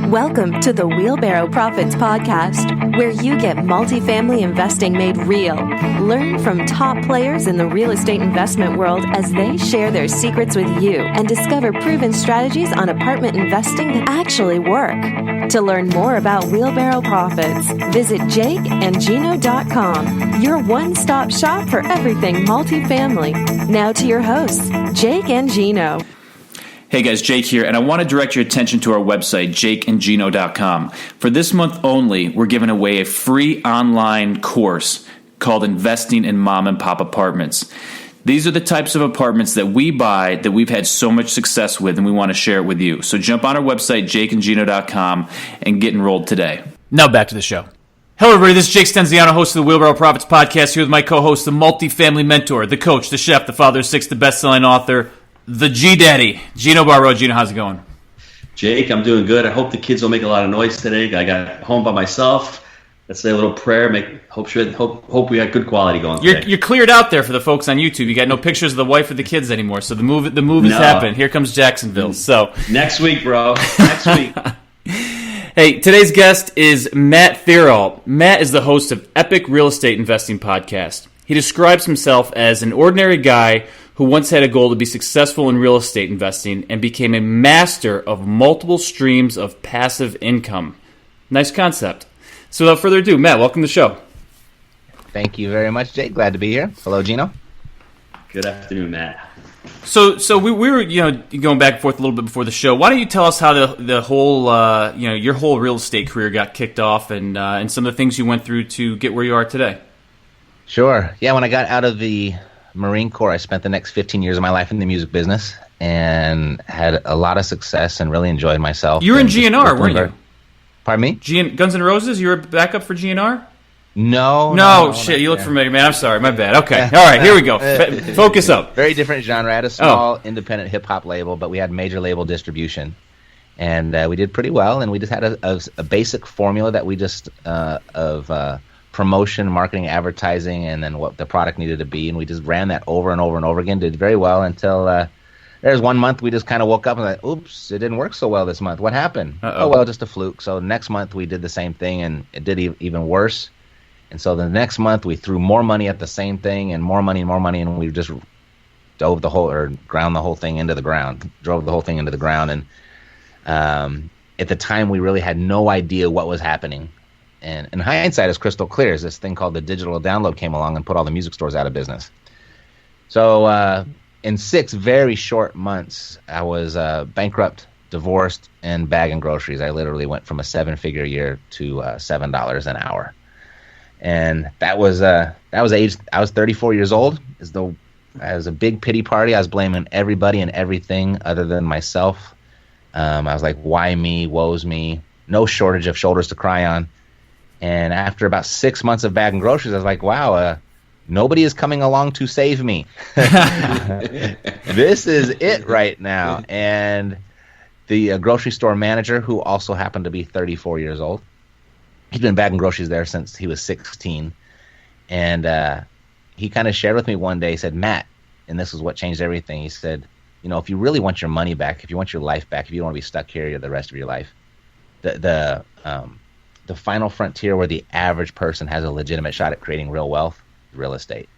Welcome to the Wheelbarrow Profits Podcast, where you get multifamily investing made real. Learn from top players in the real estate investment world as they share their secrets with you and discover proven strategies on apartment investing that actually work. To learn more about Wheelbarrow Profits, visit jakeandgino.com, your one-stop shop for everything multifamily. Now to your hosts, Jake and Gino. Hey guys, Jake here, and I want to direct your attention to our website, jakeandgino.com. For this month only, we're giving away a free online course called Investing in Mom and Pop Apartments. These are the types of apartments that we buy that we've had so much success with, and we want to share it with you. So jump on our website, jakeandgino.com, and get enrolled today. Now back to the show. Hello everybody, this is Jake Stenziano, host of the Wheelbarrow Profits Podcast, here with my co-host, the multifamily mentor, the coach, the chef, the father of six, the best-selling author, the G-Daddy, Gino Barro. Gino, how's it going? Jake, I'm doing good. I hope the kids don't make a lot of noise today. I got home by myself. Let's say a little prayer. Hope we got good quality going today. You're cleared out there for the folks on YouTube. You got no pictures of the wife or the kids anymore. So the move has happened. Here comes Jacksonville. So next week, bro. Next week. Hey, today's guest is Matt Theriault. Matt is the host of Epic Real Estate Investing Podcast. He describes himself as an ordinary guy who once had a goal to be successful in real estate investing and became a master of multiple streams of passive income. Nice concept. So without further ado, Matt, welcome to the show. Thank you very much, Jake. Glad to be here. Hello, Gino. Good afternoon, Matt. So we were going back and forth a little bit before the show. Why don't you tell us how the whole your whole real estate career got kicked off and some of the things you went through to get where you are today? Sure. Yeah, when I got out of the Marine Corps, I spent the next 15 years of my life in the music business and had a lot of success and really enjoyed myself. You were in GNR, weren't you? Pardon me? Guns N' Roses? You were backup for GNR? No, shit, you look familiar, man. I'm sorry, my bad. Okay, all right, here we go. Focus up. Very different genre. I had a small independent hip-hop label, but we had major label distribution. And we did pretty well, and we just had a basic formula that we just of promotion, marketing, advertising, and then what the product needed to be, and we just ran that over and over and over again. Did very well until there's one month we just kind of woke up and like, oops, it didn't work so well this month. What happened? Oh well, just a fluke. So next month we did the same thing, and it did even worse. And so the next month we threw more money at the same thing, and more money, and we just drove the whole thing into the ground. And at the time we really had no idea what was happening. And in hindsight, it's crystal clear. Is this thing called the digital download came along and put all the music stores out of business. So in 6 very short months, I was bankrupt, divorced, and bagging groceries. I literally went from a 7-figure year to $7 an hour. And that was age. I was 34 years old. It was a big pity party. I was blaming everybody and everything other than myself. I was like, why me? Woe's me. No shortage of shoulders to cry on. And after about 6 months of bagging groceries, I was like, wow, nobody is coming along to save me. This is it right now. And the grocery store manager, who also happened to be 34 years old, he'd been bagging groceries there since he was 16. And he kind of shared with me one day, he said, Matt, and this is what changed everything. He said, if you really want your money back, if you want your life back, if you don't want to be stuck here the rest of your life, the final frontier where the average person has a legitimate shot at creating real wealth, real estate.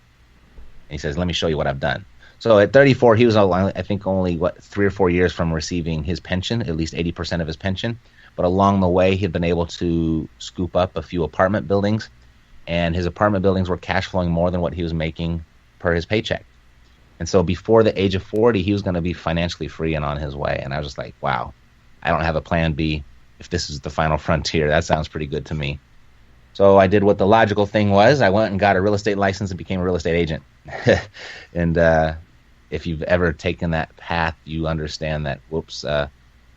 And he says, let me show you what I've done. So at 34, he was, I think, only 3 or 4 years from receiving his pension, at least 80% of his pension. But along the way, he'd been able to scoop up a few apartment buildings, and his apartment buildings were cash flowing more than what he was making per his paycheck. And so before the age of 40, he was going to be financially free and on his way. And I was just like, wow, I don't have a plan B. If this is the final frontier, that sounds pretty good to me. So I did what the logical thing was. I went and got a real estate license and became a real estate agent. And if you've ever taken that path, you understand that,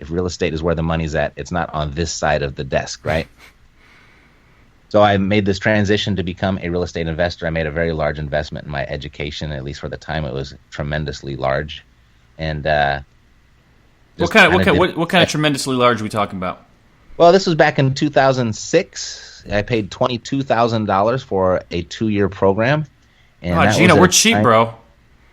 if real estate is where the money's at, it's not on this side of the desk, right? So I made this transition to become a real estate investor. I made a very large investment in my education. At least for the time, it was tremendously large. And what kind of tremendously large are we talking about? Well, this was back in 2006. I paid $22,000 for a 2-year program. And Gino, we're cheap, bro.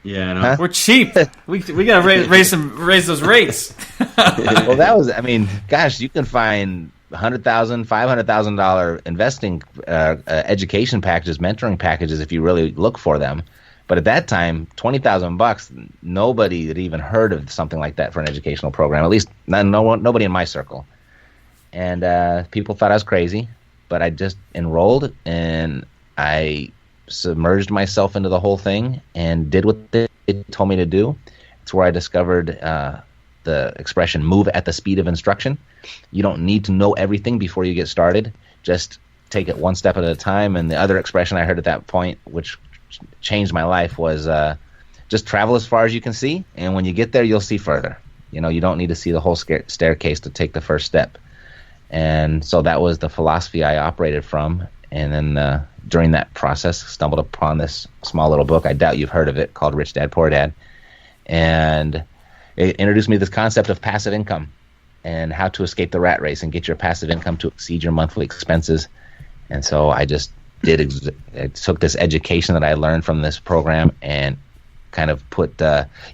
Yeah, I know. Huh? We're cheap. We gotta raise those rates. Yeah. We gotta raise those rates. Well, that was, I mean, gosh, you can find $100,000, $500,000 investing education packages, mentoring packages if you really look for them. But at that time, $20,000, nobody had even heard of something like that for an educational program. At least nobody in my circle. And people thought I was crazy, but I just enrolled and I submerged myself into the whole thing and did what they told me to do. It's where I discovered the expression "move at the speed of instruction." You don't need to know everything before you get started. Just take it one step at a time. And the other expression I heard at that point, which changed my life, was just travel as far as you can see, and when you get there, you'll see further. You know, you don't need to see the whole staircase to take the first step. And so that was the philosophy I operated from. And then during that process, stumbled upon this small little book. I doubt you've heard of it, called Rich Dad, Poor Dad. And it introduced me to this concept of passive income and how to escape the rat race and get your passive income to exceed your monthly expenses. And so I just I took this education that I learned from this program and kind of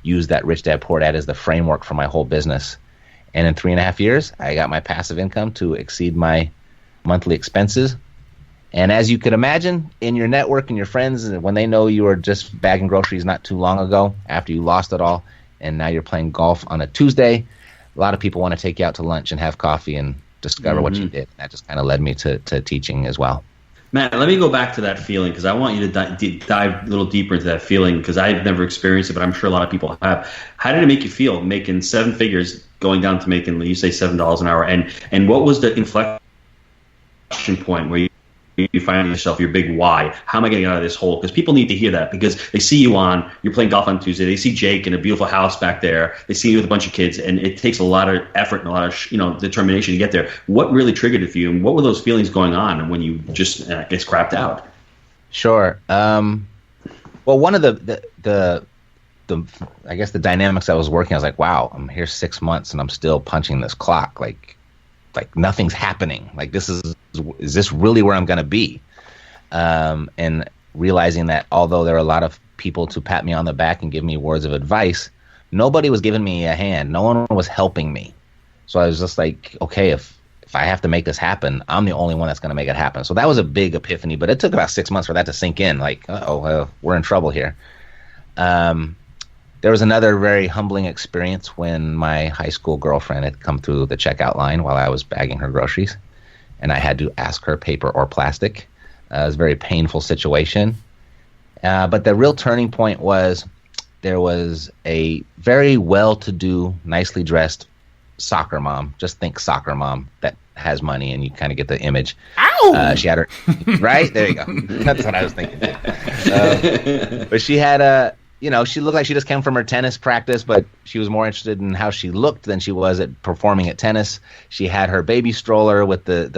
used that Rich Dad, Poor Dad as the framework for my whole business. And in 3.5 years, I got my passive income to exceed my monthly expenses. And as you could imagine, in your network and your friends, when they know you were just bagging groceries not too long ago, after you lost it all, and now you're playing golf on a Tuesday, a lot of people want to take you out to lunch and have coffee and discover what you did. That just kind of led me to teaching as well. Matt, let me go back to that feeling, because I want you to dive a little deeper into that feeling, because I've never experienced it, but I'm sure a lot of people have. How did it make you feel, making 7 figures, going down to making, you say, $7 an hour? And what was the inflection point where you find yourself, your big why? How am I getting out of this hole? Because people need to hear that, because they see you're playing golf on Tuesday. They see Jake in a beautiful house back there. They see you with a bunch of kids, and it takes a lot of effort and a lot of determination to get there. What really triggered it for you, and what were those feelings going on when you just gets crapped out? Sure. Well, one of the I guess the dynamics I was working, I was like, wow, I'm here 6 months and I'm still punching this clock. Like nothing's happening. Like, is this really where I'm going to be? And realizing that although there are a lot of people to pat me on the back and give me words of advice, nobody was giving me a hand. No one was helping me. So I was just like, okay, if I have to make this happen, I'm the only one that's going to make it happen. So that was a big epiphany, but it took about 6 months for that to sink in. Like, we're in trouble here. There was another very humbling experience when my high school girlfriend had come through the checkout line while I was bagging her groceries, and I had to ask her paper or plastic. It was a very painful situation. But the real turning point was there was a very well-to-do, nicely dressed soccer mom. Just think soccer mom that has money, and you kind of get the image. Ow! She had her right there. You go. That's what I was thinking. But she had she looked like she just came from her tennis practice, but she was more interested in how she looked than she was at performing at tennis. She had her baby stroller with the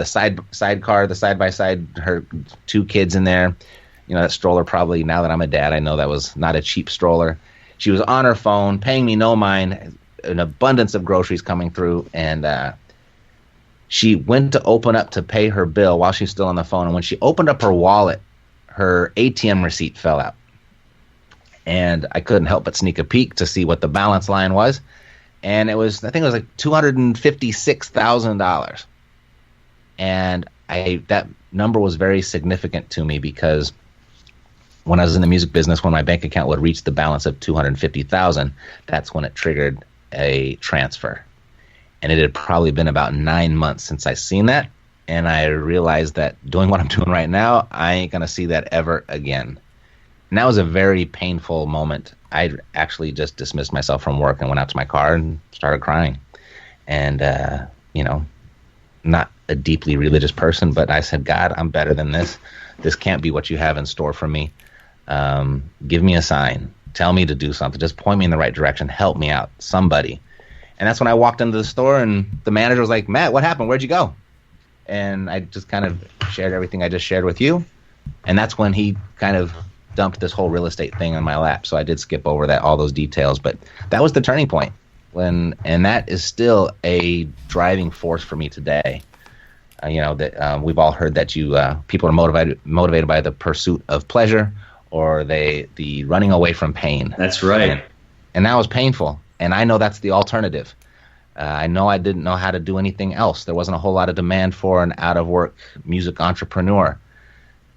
sidecar, the side-by-side, her 2 kids in there. That stroller probably, now that I'm a dad, I know that was not a cheap stroller. She was on her phone, paying me no mind, an abundance of groceries coming through, and she went to open up to pay her bill while she's still on the phone. And when she opened up her wallet, her ATM receipt fell out. And I couldn't help but sneak a peek to see what the balance line was. And I think it was like $256,000. And that number was very significant to me, because when I was in the music business, when my bank account would reach the balance of $250,000, that's when it triggered a transfer. And it had probably been about 9 months since I seen that. And I realized that doing what I'm doing right now, I ain't going to see that ever again. And that was a very painful moment. I actually just dismissed myself from work and went out to my car and started crying. And, not a deeply religious person, but I said, God, I'm better than this. This can't be what you have in store for me. Give me a sign. Tell me to do something. Just point me in the right direction. Help me out. Somebody. And that's when I walked into the store, and the manager was like, Matt, what happened? Where'd you go? And I just kind of shared everything I just shared with you. And that's when he kind of dumped this whole real estate thing on my lap. So I did skip over all those details, but that was the turning point. And that is still a driving force for me today. We've all heard that people are motivated by the pursuit of pleasure or the running away from pain. That's right. And that was painful. And I know that's the alternative. I know I didn't know how to do anything else. There wasn't a whole lot of demand for an out-of-work music entrepreneur.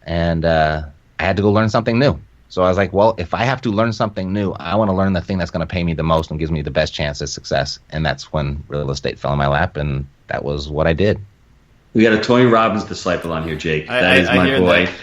And I had to go learn something new. So I was like, well, if I have to learn something new, I want to learn the thing that's going to pay me the most and gives me the best chance at success. And that's when real estate fell in my lap, and that was what I did. We got a Tony Robbins disciple on here, Jake. That is my boy. That.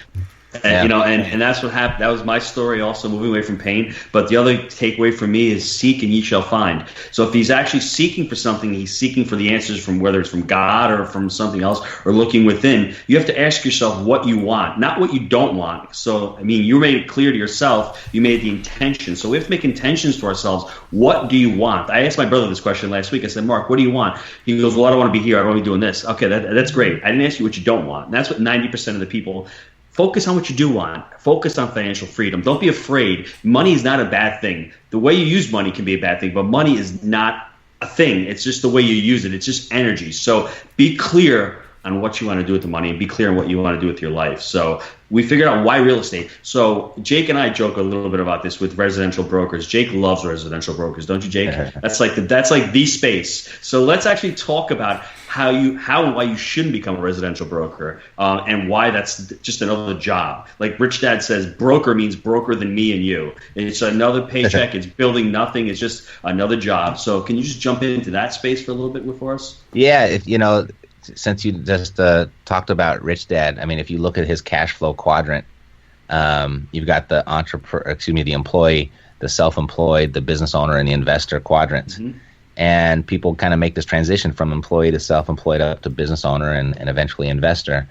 And, and that's what happened. That was my story also, moving away from pain. But the other takeaway for me is seek and ye shall find. So if he's actually seeking for something, he's seeking for the answers from whether it's from God or from something else or looking within. You have to ask yourself what you want, not what you don't want. So, you made it clear to yourself. You made the intention. So we have to make intentions to ourselves. What do you want? I asked my brother this question last week. I said, Mark, what do you want? He goes, well, I don't want to be here. I don't want to be doing this. Okay, that's great. I didn't ask you what you don't want. And that's what 90% of the people. Focus on what you do want. Focus on financial freedom. Don't be afraid. Money is not a bad thing. The way you use money can be a bad thing, but money is not a thing. It's just the way you use it. It's just energy. So be clear on what you want to do with the money and be clear on what you want to do with your life. So we figured out why real estate. So Jake and I joke a little bit about this with residential brokers. Jake loves residential brokers, don't you, Jake? That's like the space. So let's actually talk about how and why you shouldn't become a residential broker, and why that's just another job. Like Rich Dad says, broker means broker than me and you. It's another paycheck. It's building nothing. It's just another job. So can you just jump into that space for a little bit for us? Yeah, since you just talked about Rich Dad, if you look at his cash flow quadrant, you've got the the employee, the self-employed, the business owner, and the investor quadrants. Mm-hmm. And people kind of make this transition from employee to self-employed up to business owner and eventually investor.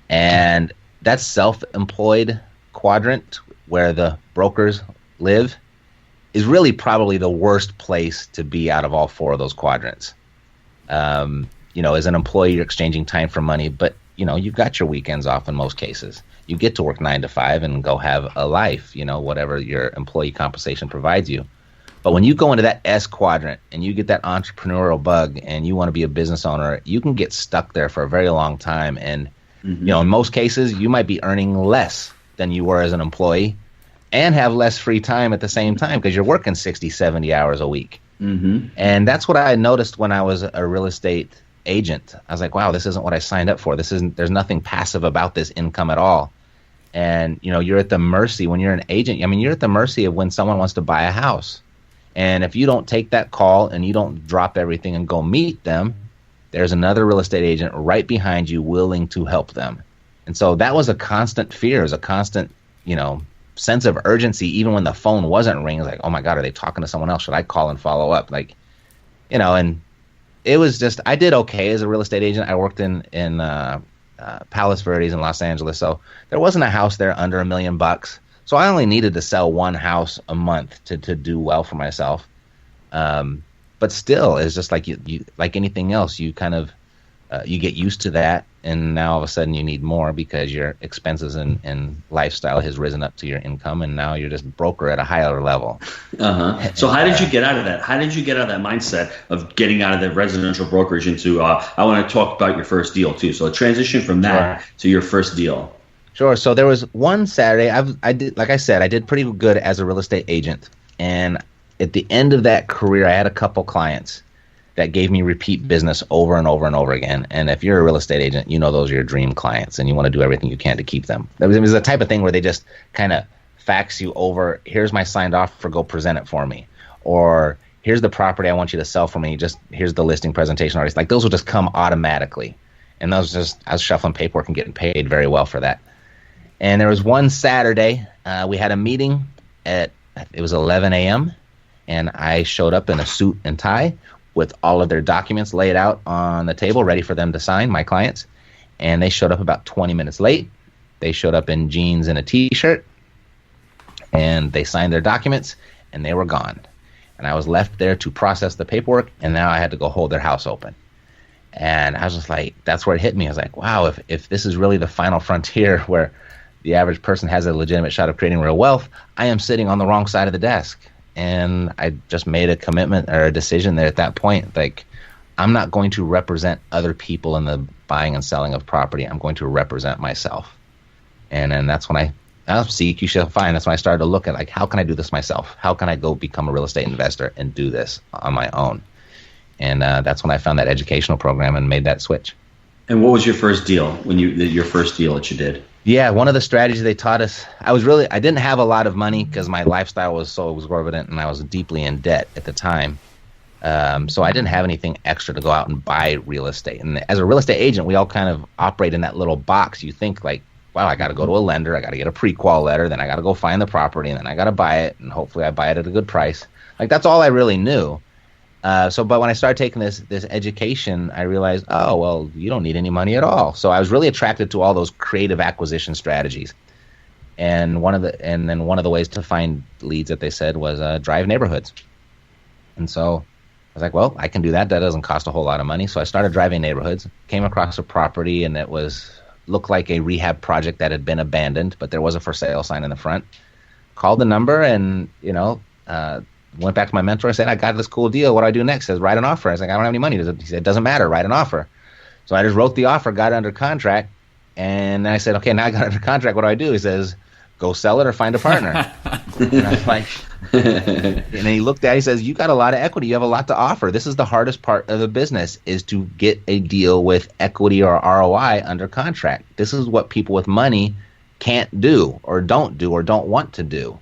And that self-employed quadrant where the brokers live is really probably the worst place to be out of all four of those quadrants. As an employee, you're exchanging time for money, but, you've got your weekends off in most cases. You get to work 9 to 5 and go have a life, whatever your employee compensation provides you. But when you go into that S quadrant and you get that entrepreneurial bug and you want to be a business owner, you can get stuck there for a very long time. And, in most cases, you might be earning less than you were as an employee and have less free time at the same time because you're working 60, 70 hours a week. Mm-hmm. And that's what I noticed when I was a real estate agent. I was like, wow, this isn't what I signed up for. There's nothing passive about this income at all. And, you're at the mercy when you're an agent. You're at the mercy of when someone wants to buy a house. And if you don't take that call and you don't drop everything and go meet them, there's another real estate agent right behind you willing to help them. And so that was a constant fear. It was a constant, sense of urgency. Even when the phone wasn't ringing, like, oh my God, are they talking to someone else? Should I call and follow up? And it was just, I did okay as a real estate agent. I worked in Palos Verdes in Los Angeles. So there wasn't a house there under $1 million. So I only needed to sell one house a month to do well for myself. But still, it's just like you like anything else, you kind of you get used to that, and now all of a sudden you need more because your expenses and lifestyle has risen up to your income, and now you're just broker at a higher level. So how did you get out of that? How did you get out of that mindset of getting out of the residential brokerage into? I want to talk about your first deal too. So a transition from that to your first deal. Sure. So there was one Saturday, I did pretty good as a real estate agent. And at the end of that career, I had a couple clients that gave me repeat business over and over and over again. And if you're a real estate agent, those are your dream clients and you want to do everything you can to keep them. It was the type of thing where they just kind of fax you over, here's my signed offer, go present it for me. Or here's the property I want you to sell for me, here's the listing presentation artist. Like those will just come automatically. And I was shuffling paperwork and getting paid very well for that. And there was one Saturday, we had a meeting it was 11 a.m., and I showed up in a suit and tie with all of their documents laid out on the table, ready for them to sign, my clients. And they showed up about 20 minutes late. They showed up in jeans and a T-shirt, and they signed their documents, and they were gone. And I was left there to process the paperwork, and now I had to go hold their house open. And I was just like, that's where it hit me. I was like, wow, if this is really the final frontier where the average person has a legitimate shot of creating real wealth, I am sitting on the wrong side of the desk. And I just made a commitment or a decision there at that point. Like, I'm not going to represent other people in the buying and selling of property. I'm going to represent myself. And then that's when I seek, you shall find. That's when I started to look at, like, how can I do this myself? How can I go become a real estate investor and do this on my own? And that's when I found that educational program and made that switch. And what was your first deal your first deal that you did? Yeah, one of the strategies they taught us, I didn't have a lot of money because my lifestyle was so exorbitant and I was deeply in debt at the time. So I didn't have anything extra to go out and buy real estate. And as a real estate agent, we all kind of operate in that little box. You think like, wow, I got to go to a lender, I got to get a pre-qual letter, then I got to go find the property, and then I got to buy it, and hopefully I buy it at a good price. Like, that's all I really knew. But when I started taking this education, I realized, oh, well, you don't need any money at all. So I was really attracted to all those creative acquisition strategies. And one of the ways to find leads that they said was drive neighborhoods. And so I was like, well, I can do that. That doesn't cost a whole lot of money. So I started driving neighborhoods, came across a property, and it looked like a rehab project that had been abandoned, but there was a for sale sign in the front. Called the number and, went back to my mentor and said, I got this cool deal. What do I do next? He says, write an offer. I was like, I don't have any money. He said, it doesn't matter. Write an offer. So I just wrote the offer, got it under contract. And then I said, okay, now I got it under contract. What do I do? He says, go sell it or find a partner. And I was like, and then he looked at it, he says, you got a lot of equity. You have a lot to offer. This is the hardest part of the business, is to get a deal with equity or ROI under contract. This is what people with money can't do or don't want to do.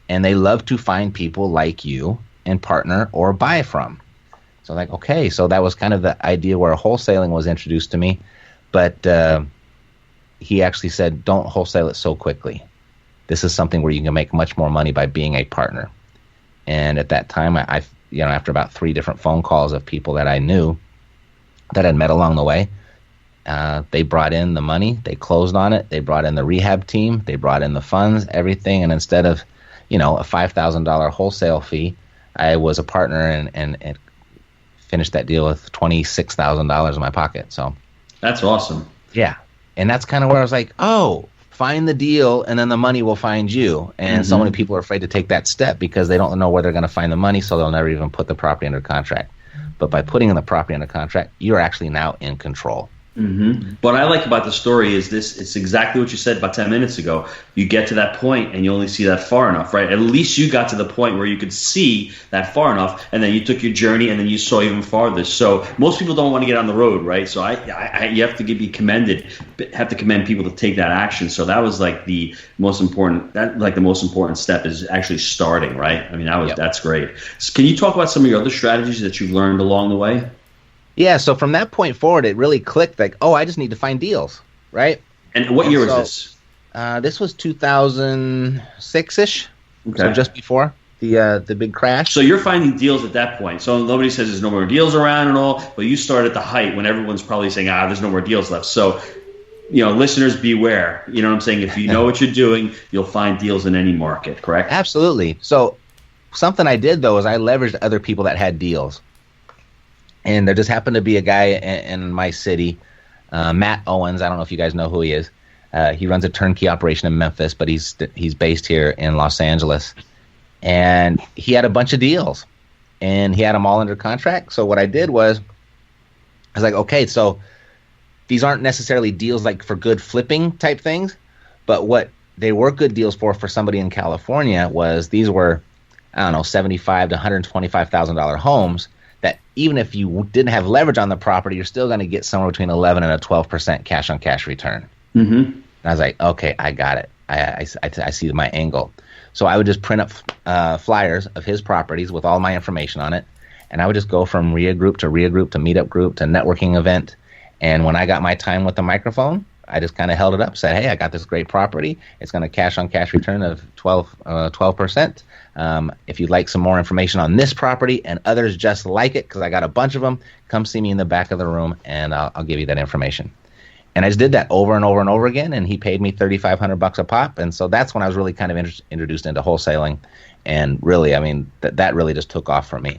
And they love to find people like you and partner or buy from. So like, okay, so that was kind of the idea where wholesaling was introduced to me. But he actually said, don't wholesale it so quickly. This is something where you can make much more money by being a partner. And at that time, I after about 3 different phone calls of people that I knew that I'd met along the way, they brought in the money, they closed on it, they brought in the rehab team, they brought in the funds, everything. And instead of, a $5,000 wholesale fee, I was a partner and finished that deal with $26,000 in my pocket. So that's awesome. Yeah. And that's kind of where I was like, oh, find the deal and then the money will find you. And so many people are afraid to take that step because they don't know where they're going to find the money, so they'll never even put the property under contract. But by putting the property under contract, you're actually now in control. Mm-hmm. What I like about the story is it's exactly what you said about 10 minutes ago. You get to that point and you only see that far enough, right? At least you got to the point where you could see that far enough, and then you took your journey and then you saw even farther. So most people don't want to get on the road, right? So you have to be commended, have to commend people to take that action. So that was like the most important step, is actually starting, right? I mean, that's great. So can you talk about some of your other strategies that you've learned along the way? Yeah, so from that point forward, it really clicked, like, oh, I just need to find deals, right? And what year was this? This was 2006-ish, so just before the big crash. So you're finding deals at that point. So nobody says there's no more deals around and all, but you start at the height when everyone's probably saying, there's no more deals left. So, listeners, beware. You know what I'm saying? If you know what you're doing, you'll find deals in any market, correct? Absolutely. So something I did, though, is I leveraged other people that had deals. And there just happened to be a guy in my city, Matt Owens. I don't know if you guys know who he is. He runs a turnkey operation in Memphis, but he's based here in Los Angeles. And he had a bunch of deals, and he had them all under contract. So what I did was, I was like, okay, so these aren't necessarily deals like for good flipping type things, but what they were good deals for somebody in California was, these were, $75,000 to $125,000 homes that even if you didn't have leverage on the property, you're still going to get somewhere between 11 and a 12% cash-on-cash return. Mm-hmm. And I was like, okay, I got it. I see my angle. So I would just print up flyers of his properties with all my information on it, and I would just go from RIA group to meetup group to networking event. And when I got my time with the microphone, I just kind of held it up, said, hey, I got this great property. It's going to cash-on-cash return of 12%. If you'd like some more information on this property and others just like it, because I got a bunch of them, come see me in the back of the room, and I'll give you that information. And I just did that over and over and over again, and he paid me $3,500 a pop. And so that's when I was really kind of introduced into wholesaling. And really, I mean, that really just took off for me.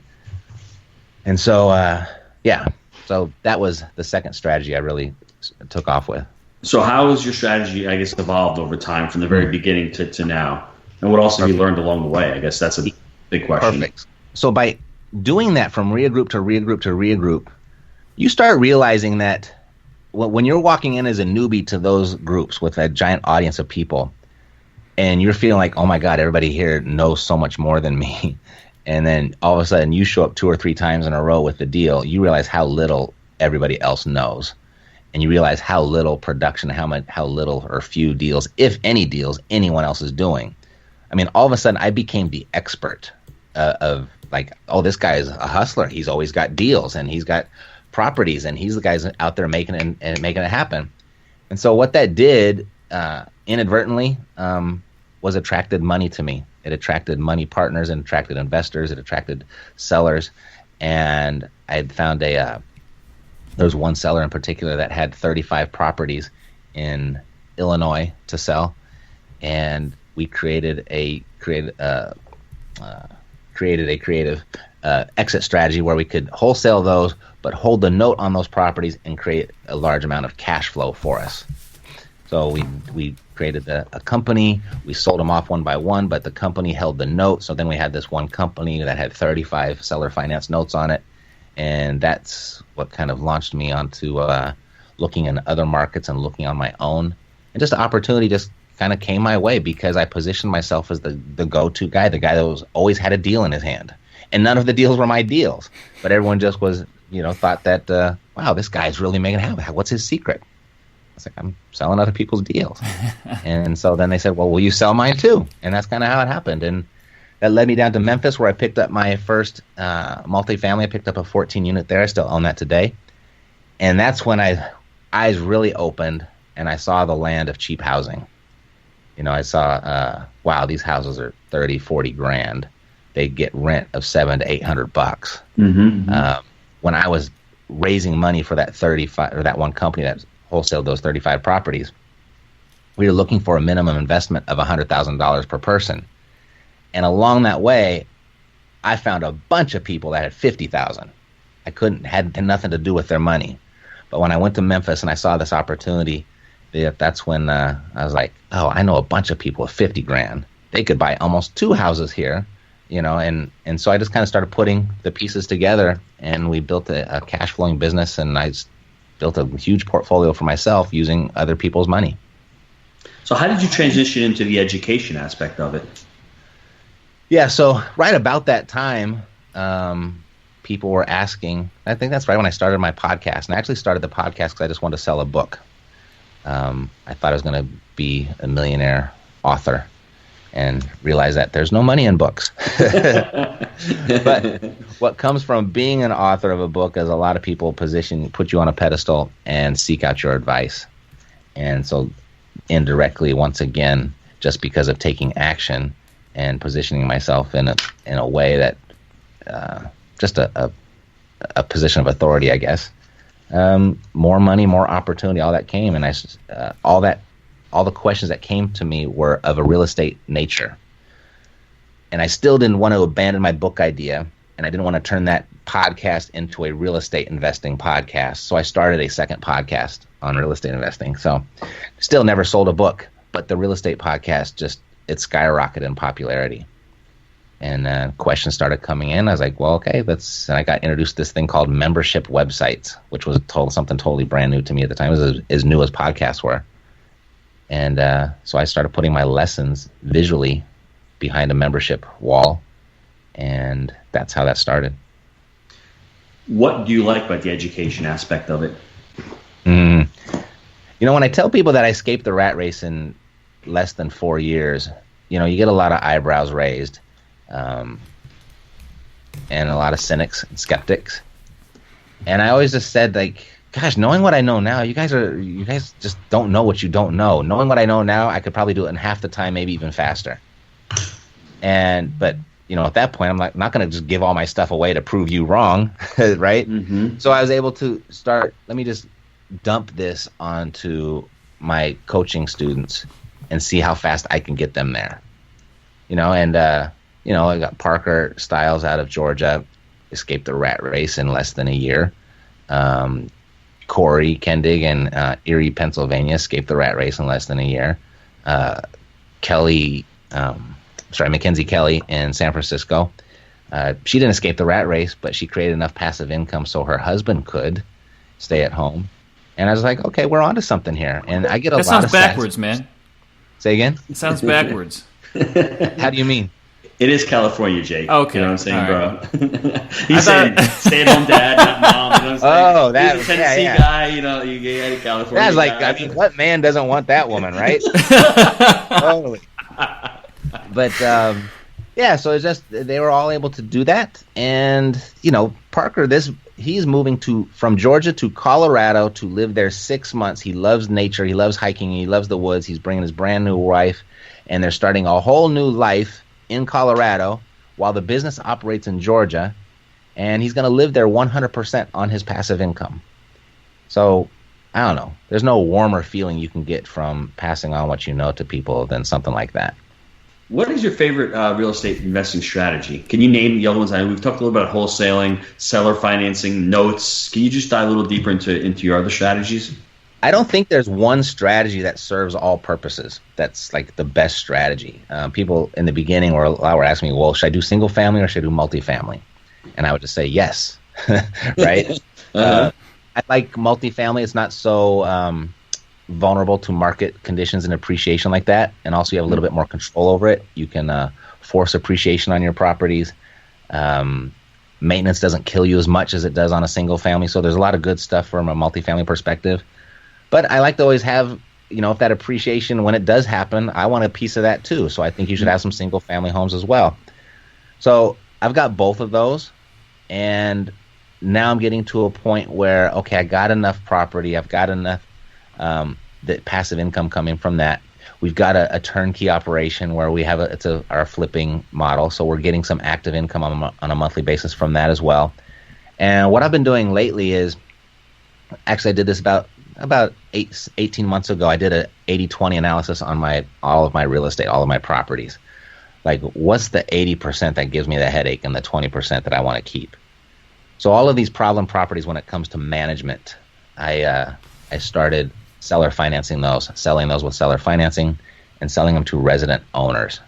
And so, so that was the second strategy I really took off with. So how has your strategy, I guess, evolved over time from the very beginning to now? And what else have you learned along the way? I guess that's a big question. Perfect. So by doing that from RIA group to RIA group to RIA group, you start realizing that when you're walking in as a newbie to those groups with a giant audience of people, and you're feeling like, oh my God, everybody here knows so much more than me. And then all of a sudden you show up 2 or 3 times in a row with the deal. You realize how little everybody else knows. And you realize how little production, how little or few deals, if any deals, anyone else is doing. I mean, all of a sudden I became the expert of like, oh, this guy is a hustler. He's always got deals and he's got properties and he's the guy out there making it happen. And so what that did inadvertently was attracted money to me. It attracted money partners and attracted investors. It attracted sellers. And I had found there was one seller in particular that had 35 properties in Illinois to sell. And we created a creative exit strategy where we could wholesale those, but hold the note on those properties and create a large amount of cash flow for us. So we created a company. We sold them off one by one, but the company held the note. So then we had this one company that had 35 seller finance notes on it. And that's what kind of launched me onto looking in other markets and looking on my own. And just the opportunity just kind of came my way because I positioned myself as the go-to guy, the guy that always had a deal in his hand. And none of the deals were my deals. But everyone just was, thought that, wow, this guy's really making it happen. What's his secret? I was like, I'm selling other people's deals. And so then they said, well, will you sell mine too? And that's kind of how it happened. And that led me down to Memphis, where I picked up my first multifamily. I picked up a 14-unit there. I still own that today. And that's when eyes really opened, and I saw the land of cheap housing. I saw, wow, these houses are 30, 40 grand. They get rent of $700 to $800. Mm-hmm. When I was raising money for that 35 or that one company that wholesaled those 35 properties, we were looking for a minimum investment of $100,000 per person. And along that way, I found a bunch of people that had $50,000. Had nothing to do with their money. But when I went to Memphis and I saw this opportunity, that's when I was like, oh, I know a bunch of people with 50 grand. They could buy almost 2 houses here, and so I just kind of started putting the pieces together, and we built a cash flowing business, and I built a huge portfolio for myself using other people's money. So how did you transition into the education aspect of it? Yeah, so right about that time, people were asking, I think that's right when I started my podcast, and I actually started the podcast because I just wanted to sell a book. I thought I was going to be a millionaire author and realized that there's no money in books. But what comes from being an author of a book is a lot of people put you on a pedestal and seek out your advice. And so indirectly, once again, just because of taking action and positioning myself in a way that just a position of authority, I guess. More money, more opportunity, all that came, and all the questions that came to me were of a real estate nature. And I still didn't want to abandon my book idea, and I didn't want to turn that podcast into a real estate investing podcast. So I started a second podcast on real estate investing. So still never sold a book, but the real estate podcast it skyrocketed in popularity. And questions started coming in. I was like, well, okay, and I got introduced to this thing called membership websites, which was something totally brand new to me at the time. It was as new as podcasts were. And so I started putting my lessons visually behind a membership wall, and that's how that started. What do you like about the education aspect of it? When I tell people that I escaped the rat race in less than 4 years, you get a lot of eyebrows raised. And a lot of cynics and skeptics. And I always just said, like, gosh, knowing what I know now, you guys just don't know what you don't know. Knowing what I know now, I could probably do it in half the time, maybe even faster. But at that point, I'm not going to just give all my stuff away to prove you wrong, right? Mm-hmm. So I was able to let me just dump this onto my coaching students and see how fast I can get them there. I got Parker Stiles out of Georgia, escaped the rat race in less than a year. Corey Kendig in Erie, Pennsylvania, escaped the rat race in less than a year. Mackenzie Kelly in San Francisco. She didn't escape the rat race, but she created enough passive income so her husband could stay at home. And I was like, okay, we're onto something here. And I get a lot of backwards, man. Say again? It sounds backwards. How do you mean? It is California, Jake. Okay. You know what I'm saying, All bro? He's saying stay-at-home dad, not mom. You know what I'm saying? Oh, that He's a Tennessee guy. You know, you get a California That's like, guy. I mean, what man doesn't want that woman, right? Totally. But yeah, so it's just they were all able to do that, and Parker, he's moving from Georgia to Colorado to live there 6 months. He loves nature, he loves hiking, he loves the woods. He's bringing his brand new wife, and they're starting a whole new life in Colorado while the business operates in Georgia, and he's going to live there 100% on his passive income. So I don't know. There's no warmer feeling you can get from passing on what you know to people than something like that. What is your favorite real estate investing strategy? Can you name the other ones? We've talked a little about wholesaling, seller financing, notes. Can you just dive a little deeper into your other strategies? I don't think there's one strategy that serves all purposes. That's like the best strategy. People in the beginning were asking me, well, should I do single family or should I do multifamily? And I would just say yes, right? I like multifamily. It's not so vulnerable to market conditions and appreciation like that. And also you have a little bit more control over it. You can force appreciation on your properties. Maintenance doesn't kill you as much as it does on a single family. So there's a lot of good stuff from a multifamily perspective. But I like to always have, if that appreciation, when it does happen, I want a piece of that too. So I think you should have some single family homes as well. So I've got both of those. And now I'm getting to a point where, okay, I got enough property. I've got enough the passive income coming from that. We've got a turnkey operation where we have our flipping model. So we're getting some active income on a monthly basis from that as well. And what I've been doing lately is, actually I did this about 18 months ago. I did a 80-20 analysis on all of my real estate, all of my properties. Like, what's the 80% that gives me the headache and the 20% that I want to keep? So all of these problem properties, when it comes to management, I started seller financing those, selling those with seller financing, and selling them to resident owners.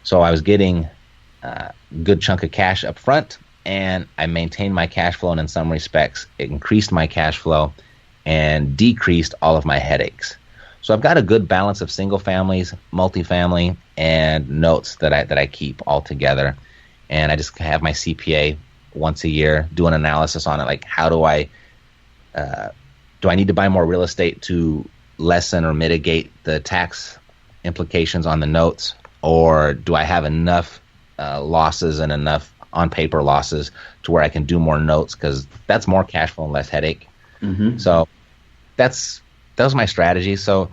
So I was getting a good chunk of cash up front, and I maintained my cash flow, and in some respects, it increased my cash flow and decreased all of my headaches. So I've got a good balance of single families, multifamily, and notes that I keep all together. And I just have my CPA once a year, do an analysis on it, like how do I need to buy more real estate to lessen or mitigate the tax implications on the notes, or do I have enough losses and enough on paper losses to where I can do more notes, because that's more cash flow and less headache. Mm-hmm. So that was my strategy. So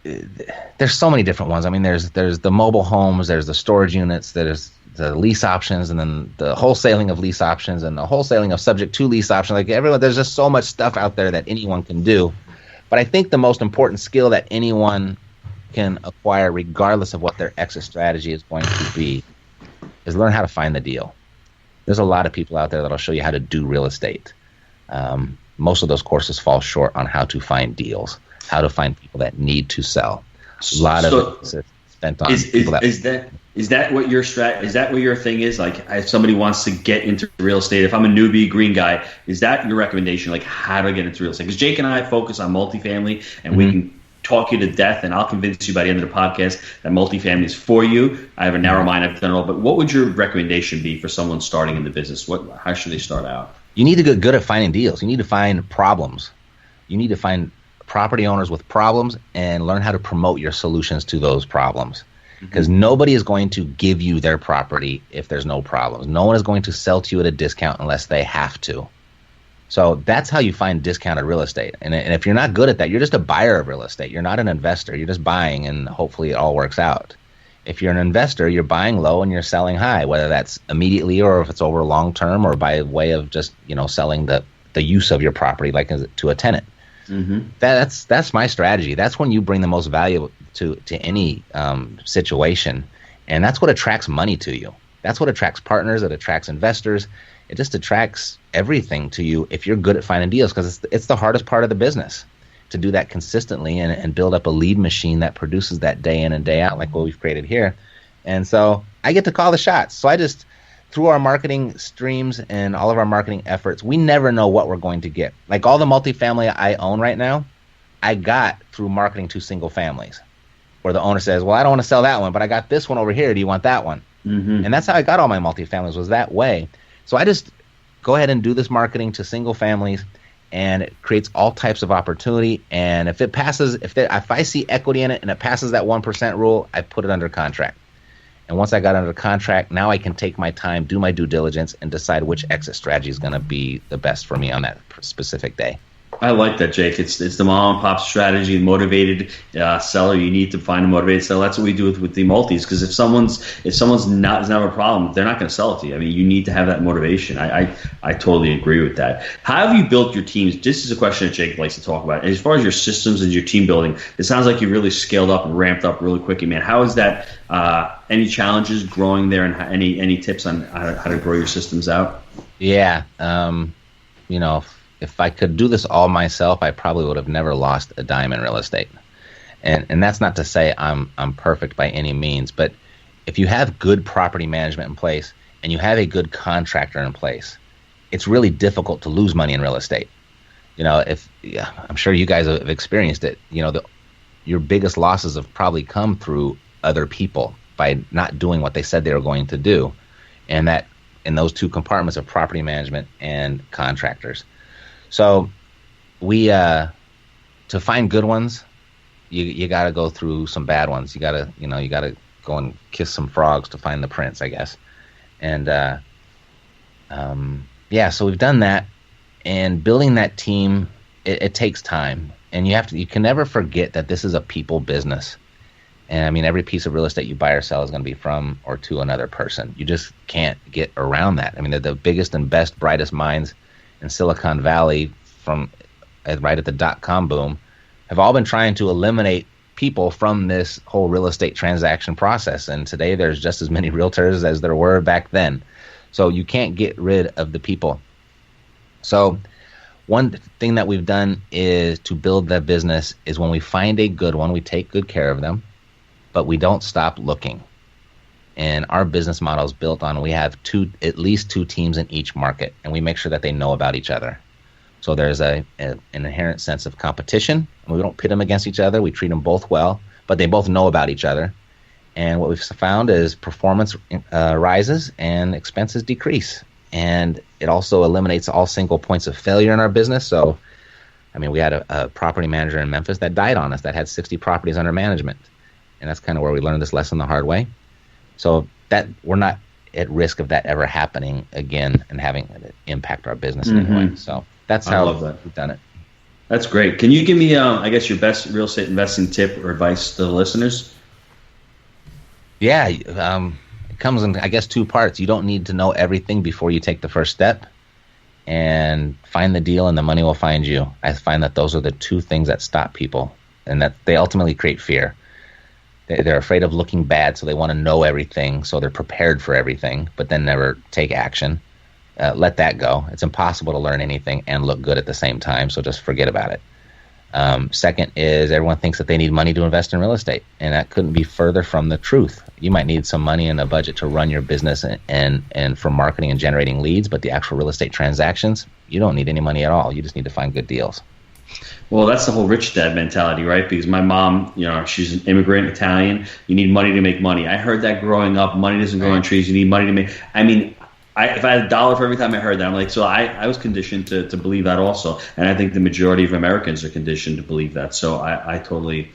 there's so many different ones. I mean, there's the mobile homes, there's the storage units, there's the lease options, and then the wholesaling of lease options, and the wholesaling of subject to lease options. Like everyone, there's just so much stuff out there that anyone can do. But I think the most important skill that anyone can acquire, regardless of what their exit strategy is going to be, is learn how to find the deal. There's a lot of people out there that'll show you how to do real estate. Most of those courses fall short on how to find deals, how to find people that need to sell. A lot of it is spent on people that. Is that what your is that what your thing is? Like, if somebody wants to get into real estate, if I'm a newbie green guy, is that your recommendation? Like, how do I get into real estate? Because Jake and I focus on multifamily, and we can talk you to death, and I'll convince you by the end of the podcast that multifamily is for you. I have a narrow mind, I've done it all, but what would your recommendation be for someone starting in the business? How should they start out? You need to get good at finding deals. You need to find problems. You need to find property owners with problems and learn how to promote your solutions to those problems. Because nobody is going to give you their property if there's no problems. No one is going to sell to you at a discount unless they have to. So that's how you find discounted real estate. And if you're not good at that, you're just a buyer of real estate. You're not an investor. You're just buying, and hopefully it all works out. If you're an investor, you're buying low and you're selling high, whether that's immediately or if it's over long term, or by way of just selling the use of your property, like to a tenant. Mm-hmm. That's my strategy. That's when you bring the most value to any situation, and that's what attracts money to you. That's what attracts partners. It attracts investors. It just attracts everything to you if you're good at finding deals, because it's the hardest part of the business, to do that consistently and build up a lead machine that produces that day in and day out, like what we've created here. And so I get to call the shots. So I just, through our marketing streams and all of our marketing efforts, we never know what we're going to get. Like all the multifamily I own right now, I got through marketing to single families. or the owner says, well, I don't want to sell that one, but I got this one over here. Do you want that one? Mm-hmm. And that's how I got all my multifamilies, was that way. So I just go ahead and do this marketing to single families, and it creates all types of opportunity. And if it passes, if I see equity in it and it passes that 1% rule, I put it under contract. And once I got under contract, now I can take my time, do my due diligence, and decide which exit strategy is going to be the best for me on that specific day. I like that, Jake. It's the mom and pop strategy. Motivated seller. You need to find a motivated seller. That's what we do with the multis. Because if someone's not doesn't have a problem, they're not going to sell it to you. I mean, you need to have that motivation. I totally agree with that. How have you built your teams? This is a question that Jake likes to talk about. As far as your systems and your team building, it sounds like you really scaled up and ramped up really quickly, man. How is that? Any challenges growing there, and any tips on how to grow your systems out? Yeah, If I could do this all myself, I probably would have never lost a dime in real estate. And that's not to say I'm perfect by any means, but if you have good property management in place and you have a good contractor in place, it's really difficult to lose money in real estate. I'm sure you guys have experienced it. Your biggest losses have probably come through other people by not doing what they said they were going to do, and that in those two compartments of property management and contractors. So we to find good ones, you got to go through some bad ones. You got to go and kiss some frogs to find the prince, I guess. And so we've done that, and building that team, it takes time, and you can never forget that this is a people business. And I mean, every piece of real estate you buy or sell is going to be from or to another person. You just can't get around that. I mean, they're the biggest and best, brightest minds in Silicon Valley from right at the .com boom have all been trying to eliminate people from this whole real estate transaction process. And today there's just as many realtors as there were back then. So you can't get rid of the people. So one thing that we've done is to build that business is when we find a good one, we take good care of them, but we don't stop looking. And our business model is built on, we have at least two teams in each market, and we make sure that they know about each other. So there's an inherent sense of competition, and we don't pit them against each other. We treat them both well, but they both know about each other. And what we've found is performance rises and expenses decrease. And it also eliminates all single points of failure in our business. So, I mean, we had a property manager in Memphis that died on us that had 60 properties under management. And that's kind of where we learned this lesson the hard way. So that we're not at risk of that ever happening again and having it impact our business in any way. So that's how we've done it. That's great. Can you give me, I guess, your best real estate investing tip or advice to the listeners? Yeah, it comes in, I guess, two parts. You don't need to know everything before you take the first step, and find the deal and the money will find you. I find that those are the two things that stop people, and that they ultimately create fear. They're afraid of looking bad, so they want to know everything, so they're prepared for everything, but then never take action. Let that go. It's impossible to learn anything and look good at the same time, so just forget about it. Second is everyone thinks that they need money to invest in real estate, and that couldn't be further from the truth. You might need some money in a budget to run your business and for marketing and generating leads, but the actual real estate transactions, you don't need any money at all. You just need to find good deals. Well, that's the whole rich dad mentality, right? Because my mom, she's an immigrant Italian. You need money to make money. I heard that growing up. Money doesn't grow on trees. You need money to make. I mean, if I had $1 for every time I heard that, I'm like, so I was conditioned to believe that also. And I think the majority of Americans are conditioned to believe that. So I totally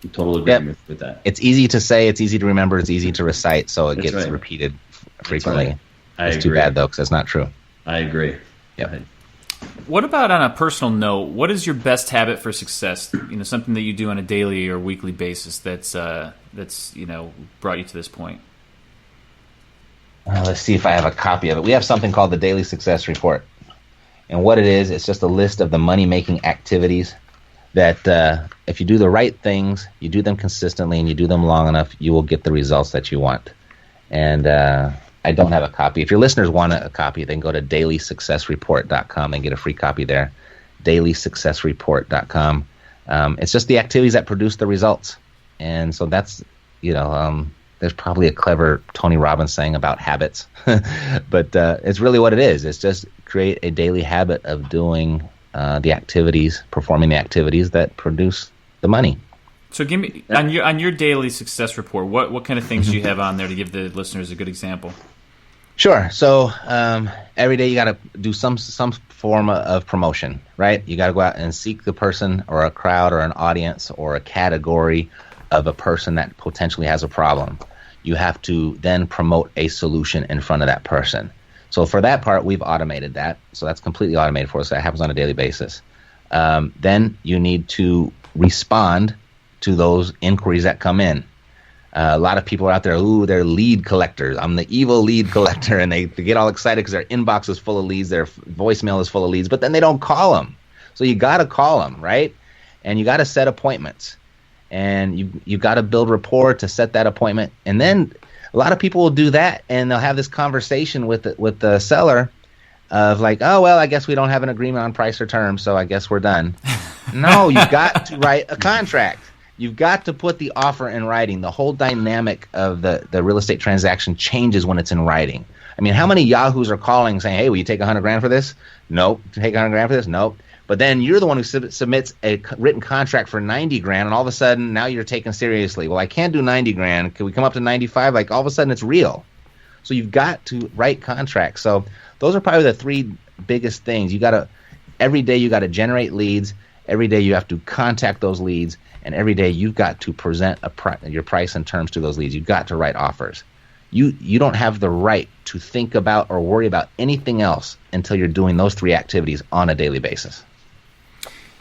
agree with that. It's easy to say, it's easy to remember, it's easy to recite, so it gets repeated frequently. Right. It's too bad, though, because that's not true. I agree. Yep. What about on a personal note? What is your best habit for success? Something that you do on a daily or weekly basis that's brought you to this point. Let's see if I have a copy of it. We have something called the Daily Success Report, and what it is, it's just a list of the money-making activities that if you do the right things, you do them consistently, and you do them long enough, you will get the results that you want. And I don't have a copy. If your listeners want a copy, they can go to dailysuccessreport.com and get a free copy there. dailysuccessreport.com. It's just the activities that produce the results. And so that's, there's probably a clever Tony Robbins saying about habits, but it's really what it is. It's just create a daily habit of doing the activities, performing the activities that produce the money. So give me on your daily success report. What kind of things do you have on there to give the listeners a good example? Sure. So every day you got to do some form of promotion, right? You got to go out and seek the person or a crowd or an audience or a category of a person that potentially has a problem. You have to then promote a solution in front of that person. So for that part, we've automated that. So that's completely automated for us. That happens on a daily basis. Then you need to respond to those inquiries that come in. A lot of people are out there, they're lead collectors. I'm the evil lead collector, and they get all excited because their inbox is full of leads, their voicemail is full of leads, but then they don't call them. So you got to call them, right? And you got to set appointments. And you got to build rapport to set that appointment. And then a lot of people will do that, and they'll have this conversation with the seller of like, oh, well, I guess we don't have an agreement on price or terms, so I guess we're done. No, you've got to write a contract. You've got to put the offer in writing. The whole dynamic of the real estate transaction changes when it's in writing. I mean, how many yahoos are calling saying, hey, will you take $100,000 for this? Nope. Take $100,000 for this? Nope. But then you're the one who submits a written contract for $90,000, and all of a sudden now you're taken seriously. Well, I can't do $90,000. Can we come up to $95,000? Like all of a sudden it's real. So you've got to write contracts. So those are probably the three biggest things. Every day you got to generate leads. Every day you have to contact those leads, and every day you've got to present your price and terms to those leads. You've got to write offers. You don't have the right to think about or worry about anything else until you're doing those three activities on a daily basis.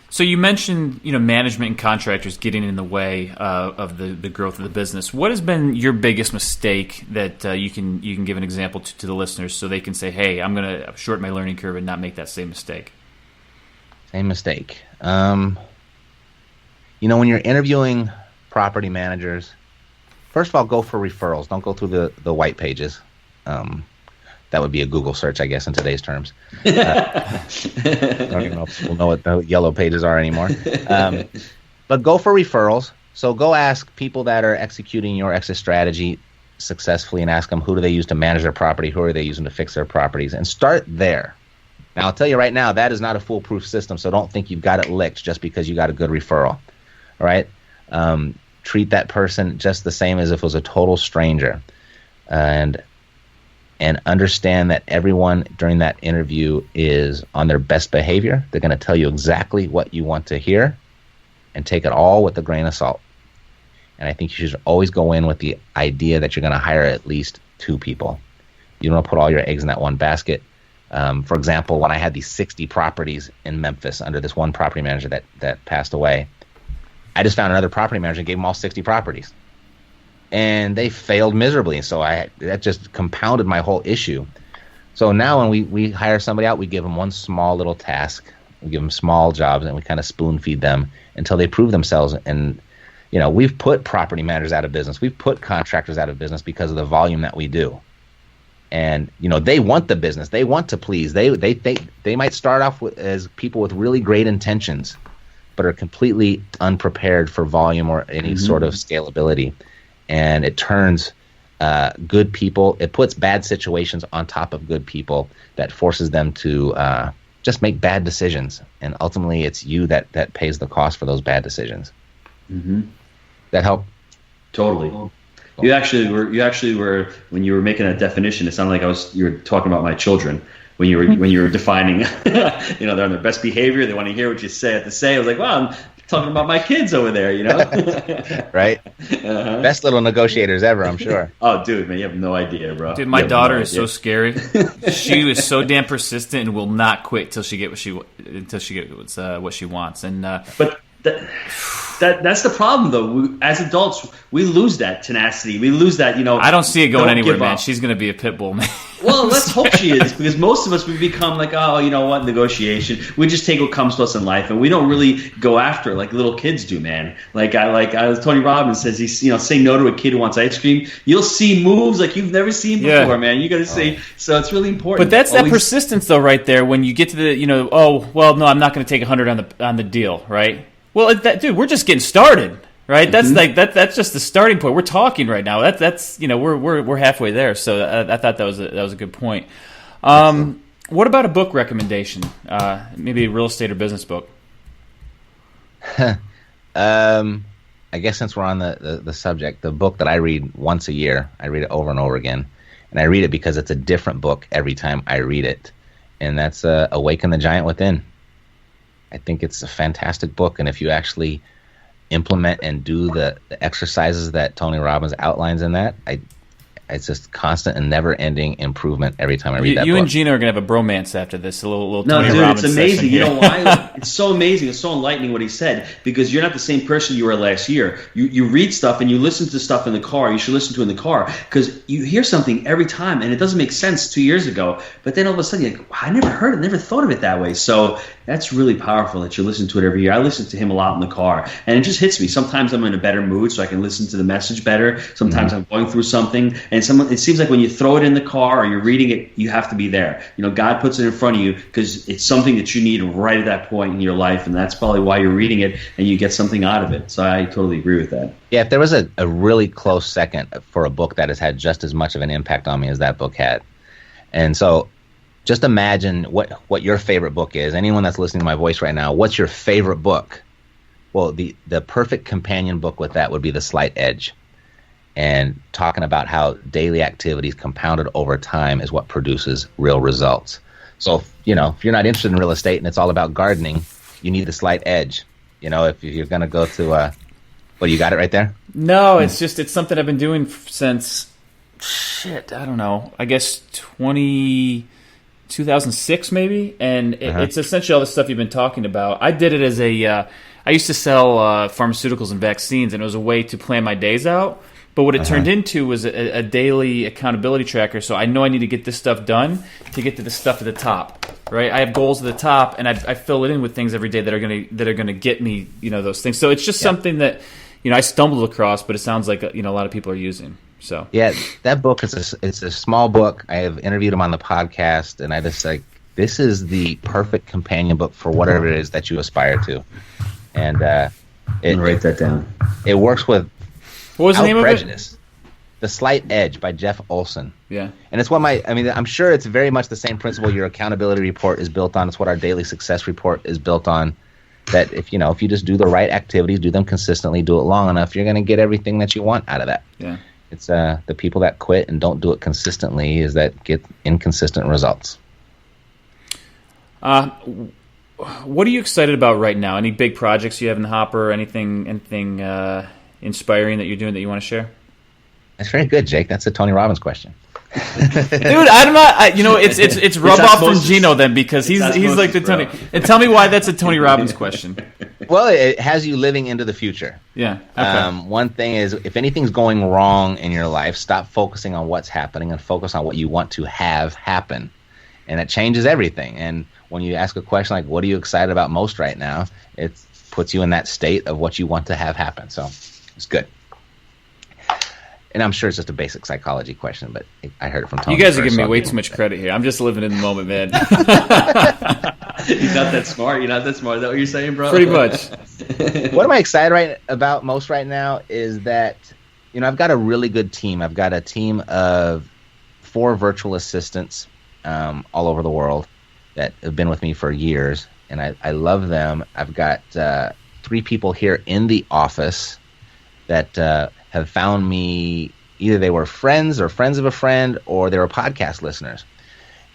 So you mentioned, management and contractors getting in the way of the growth of the business. What has been your biggest mistake that you can give an example to the listeners so they can say, hey, I'm going to shorten my learning curve and not make that same mistake? Same mistake. When you're interviewing property managers, first of all, go for referrals. Don't go through the white pages. That would be a Google search, I guess, in today's terms. I don't even know if people know what the yellow pages are anymore. But go for referrals. So go ask people that are executing your exit strategy successfully and ask them who do they use to manage their property, who are they using to fix their properties, and start there. Now, I'll tell you right now, that is not a foolproof system, so don't think you've got it licked just because you got a good referral. All right? Treat that person just the same as if it was a total stranger. And understand that everyone during that interview is on their best behavior. They're going to tell you exactly what you want to hear, and take it all with a grain of salt. And I think you should always go in with the idea that you're going to hire at least 2 people. You don't want to put all your eggs in that one basket. For example, when I had these 60 properties in Memphis under this one property manager that passed away, I just found another property manager and gave them all 60 properties. And they failed miserably. So that just compounded my whole issue. So now when we hire somebody out, we give them one small little task. We give them small jobs, and we kind of spoon feed them until they prove themselves. And, we've put property managers out of business. We've put contractors out of business because of the volume that we do. And, they want the business. They want to please. They might start off as people with really great intentions, but are completely unprepared for volume or any sort of scalability. And it turns good people, it puts bad situations on top of good people that forces them to just make bad decisions. And ultimately, it's you that pays the cost for those bad decisions. Mm-hmm. That help? Totally. Cool. You actually were when you were making that definition, it sounded like you were talking about my children. When you were defining, they're on their best behavior, they want to hear what you have to say. I was like, wow, I'm talking about my kids over there, Right? Uh-huh. Best little negotiators ever, I'm sure. Oh, dude, man, you have no idea, bro. Dude, my daughter is so scary. She was so damn persistent and will not quit till she gets what she wants. And but that's the problem, though. As adults, we lose that tenacity. We lose that, I don't see it going anywhere, man. She's going to be a pit bull, man. Well, let's hope she is, because most of us, we become like, oh, you know what, negotiation. We just take what comes to us in life, and we don't really go after it like little kids do, man. Tony Robbins says, say no to a kid who wants ice cream. You'll see moves like you've never seen before, man. You got to say, so it's really important. But that's that persistence, though, right there. When you get to the, no, I'm not going to take 100 on the deal, right? Well, dude, we're just getting started. Right, that's that's just the starting point. We're talking right now. That's we're halfway there. So I thought that was a good point. What about a book recommendation? Maybe a real estate or business book. I guess since we're on the subject, the book that I read once a year, I read it over and over again, and I read it because it's a different book every time I read it, and that's Awaken the Giant Within. I think it's a fantastic book, and if you actually implement and do the exercises that Tony Robbins outlines in that, it's just constant and never-ending improvement every time I read that book. You and Gino are going to have a bromance after this. A little no, Tony dude, Robbins it's amazing. You here. know why? It's so amazing. It's so enlightening what he said, because you're not the same person you were last year. You read stuff and you listen to stuff in the car. You should listen to it in the car, because you hear something every time, and it doesn't make sense 2 years ago. But then all of a sudden, you're like, wow, I never heard it, never thought of it that way. So that's really powerful that you listen to it every year. I listen to him a lot in the car, and it just hits me. Sometimes I'm in a better mood, so I can listen to the message better. Sometimes I'm going through something, and it seems like when you throw it in the car or you're reading it, you have to be there. God puts it in front of you because it's something that you need right at that point in your life, and that's probably why you're reading it, and you get something out of it. So I totally agree with that. Yeah, if there was a really close second for a book that has had just as much of an impact on me as that book had. And so just imagine what your favorite book is. Anyone that's listening to my voice right now, what's your favorite book? Well, the perfect companion book with that would be The Slight Edge. And talking about how daily activities compounded over time is what produces real results. So, if you're not interested in real estate and it's all about gardening, you need The Slight Edge. If you're going to go to, you got it right there? No, it's something I've been doing since, I don't know, I guess 2006 maybe. And it's essentially all the stuff you've been talking about. I did it as I used to sell pharmaceuticals and vaccines, and it was a way to plan my days out. But what it turned into was a daily accountability tracker. So I know I need to get this stuff done to get to the stuff at the top, right? I have goals at the top, and I fill it in with things every day that are gonna get me, those things. So it's just something that, I stumbled across, but it sounds like a lot of people are using. So yeah, that book it's a small book. I have interviewed him on the podcast, and I just this is the perfect companion book for whatever it is that you aspire to. And write that down. It works with. What was the name Prejudice. of it? The Slight Edge by Jeff Olson. Yeah. And it's I'm sure it's very much the same principle your accountability report is built on. It's what our daily success report is built on. That if you just do the right activities, do them consistently, do it long enough, you're going to get everything that you want out of that. Yeah. It's the people that quit and don't do it consistently is that get inconsistent results. What are you excited about right now? Any big projects you have in the hopper? Anything inspiring that you're doing that you want to share? That's very good, Jake. That's a Tony Robbins question. Dude, I'm not. It's rub off from Gino then, because he's like the Tony. And tell me why that's a Tony Robbins question. Well, it has you living into the future. Yeah. Okay. One thing is, if anything's going wrong in your life, stop focusing on what's happening and focus on what you want to have happen, and it changes everything. And when you ask a question like, "What are you excited about most right now?" it puts you in that state of what you want to have happen. So. It's good. And I'm sure it's just a basic psychology question, but I heard it from Tony. You guys are giving me way too much credit here. I'm just living in the moment, man. You're not that smart. You're not that smart. Is that what you're saying, bro? Pretty much. What am I excited about most right now is that, I've got a really good team. I've got a team of 4 virtual assistants all over the world that have been with me for years, and I love them. I've got 3 people here in the office that have found me. Either they were friends or friends of a friend, or they were podcast listeners.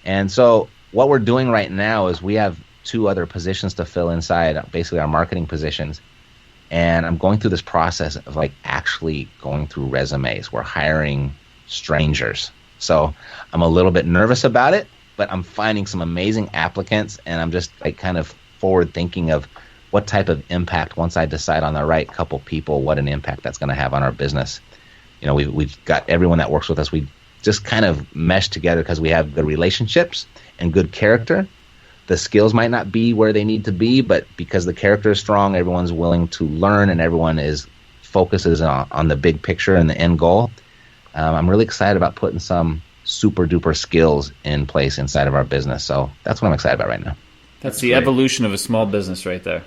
And so what we're doing right now is we have 2 other positions to fill inside, basically our marketing positions. And I'm going through this process of actually going through resumes. We're hiring strangers. So I'm a little bit nervous about it, but I'm finding some amazing applicants, and I'm just kind of forward thinking of what type of impact, once I decide on the right couple people, what an impact that's going to have on our business. We've got everyone that works with us. We just kind of mesh together because we have the relationships and good character. The skills might not be where they need to be, but because the character is strong, everyone's willing to learn, and everyone focuses on the big picture and the end goal. I'm really excited about putting some super duper skills in place inside of our business. So that's what I'm excited about right now. That's the evolution of a small business right there.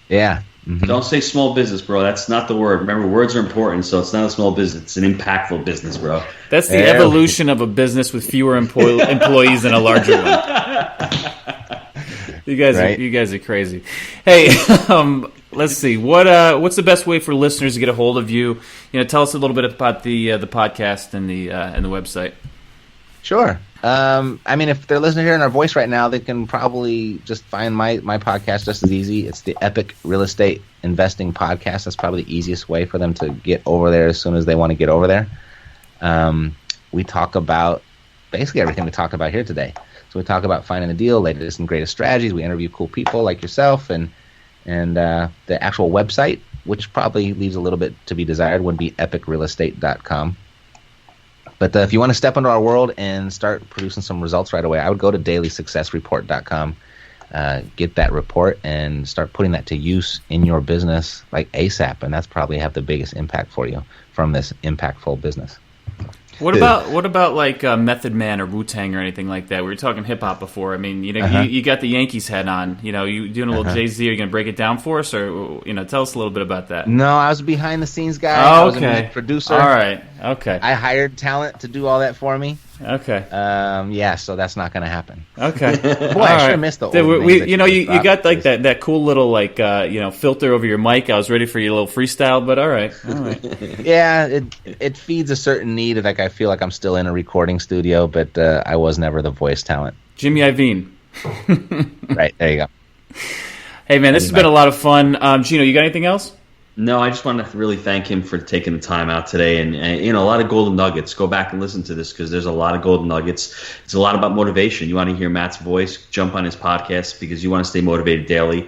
Yeah. Mm-hmm. Don't say small business, bro. That's not the word. Remember, words are important, so it's not a small business. It's an impactful business, bro. That's the evolution of a business with fewer employees than a larger one. You guys are crazy. Hey, let's see. What's the best way for listeners to get a hold of you? Tell us a little bit about the podcast and the website. Sure. If they're listening here in our voice right now, they can probably just find my podcast just as easy. It's the Epic Real Estate Investing Podcast. That's probably the easiest way for them to get over there as soon as they want to get over there. We talk about basically everything we talked about here today. So we talk about finding a deal, latest and greatest strategies. We interview cool people like yourself, and the actual website, which probably leaves a little bit to be desired, would be epicrealestate.com. But if you want to step into our world and start producing some results right away, I would go to dailysuccessreport.com, get that report, and start putting that to use in your business like ASAP. And that's probably have the biggest impact for you from this impactful business. What about like Method Man or Wu-Tang or anything like that? We were talking hip hop before. I mean, you got the Yankees hat on. You doing a little Jay-Z? Are you going to break it down for us, or tell us a little bit about that? No, I was a behind the scenes guy. Oh, I was okay. a producer. All right. Okay. I hired talent to do all that for me. Okay. So that's not going to happen. Okay. Boy, I should have missed the old names you got like that cool little like filter over your mic. I was ready for your little freestyle, but all right. Yeah, it feeds a certain need. Like I feel like I'm still in a recording studio, but I was never the voice talent. Jimmy Iovine. Right, there you go. Hey man, this has been a lot of fun. Gino, you got anything else? No, I just want to really thank him for taking the time out today, and a lot of golden nuggets. Go back and listen to this because there's a lot of golden nuggets. It's a lot about motivation. You want to hear Matt's voice, jump on his podcast because you want to stay motivated daily.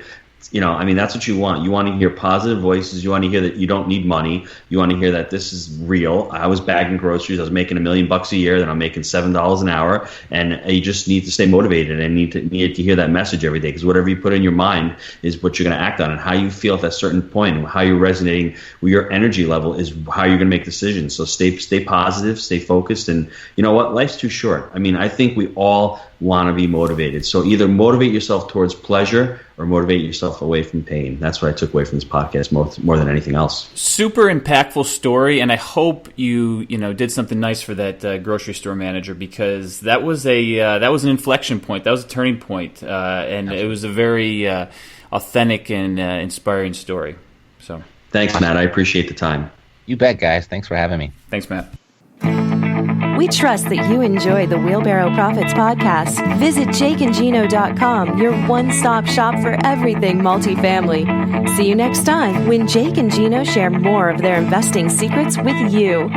That's what you want. You want to hear positive voices. You want to hear that you don't need money. You want to hear that this is real. I was bagging groceries. I was making $1 million a year. Then I'm making $7 an hour. And you just need to stay motivated and need to hear that message every day because whatever you put in your mind is what you're going to act on. And how you feel at that certain point and how you're resonating with your energy level is how you're going to make decisions. So stay positive, stay focused. And you know what? Life's too short. I think we all want to be motivated. So either motivate yourself towards pleasure or motivate yourself away from pain. That's what I took away from this podcast more than anything else. Super impactful story, and I hope you did something nice for that grocery store manager because that was an inflection point. That was a turning point, and it was a very authentic and inspiring story. So thanks, Matt. I appreciate the time. You bet, guys. Thanks for having me. Thanks, Matt. We trust that you enjoyed the Wheelbarrow Profits podcast. Visit jakeandgino.com, your one-stop shop for everything multifamily. See you next time when Jake and Gino share more of their investing secrets with you.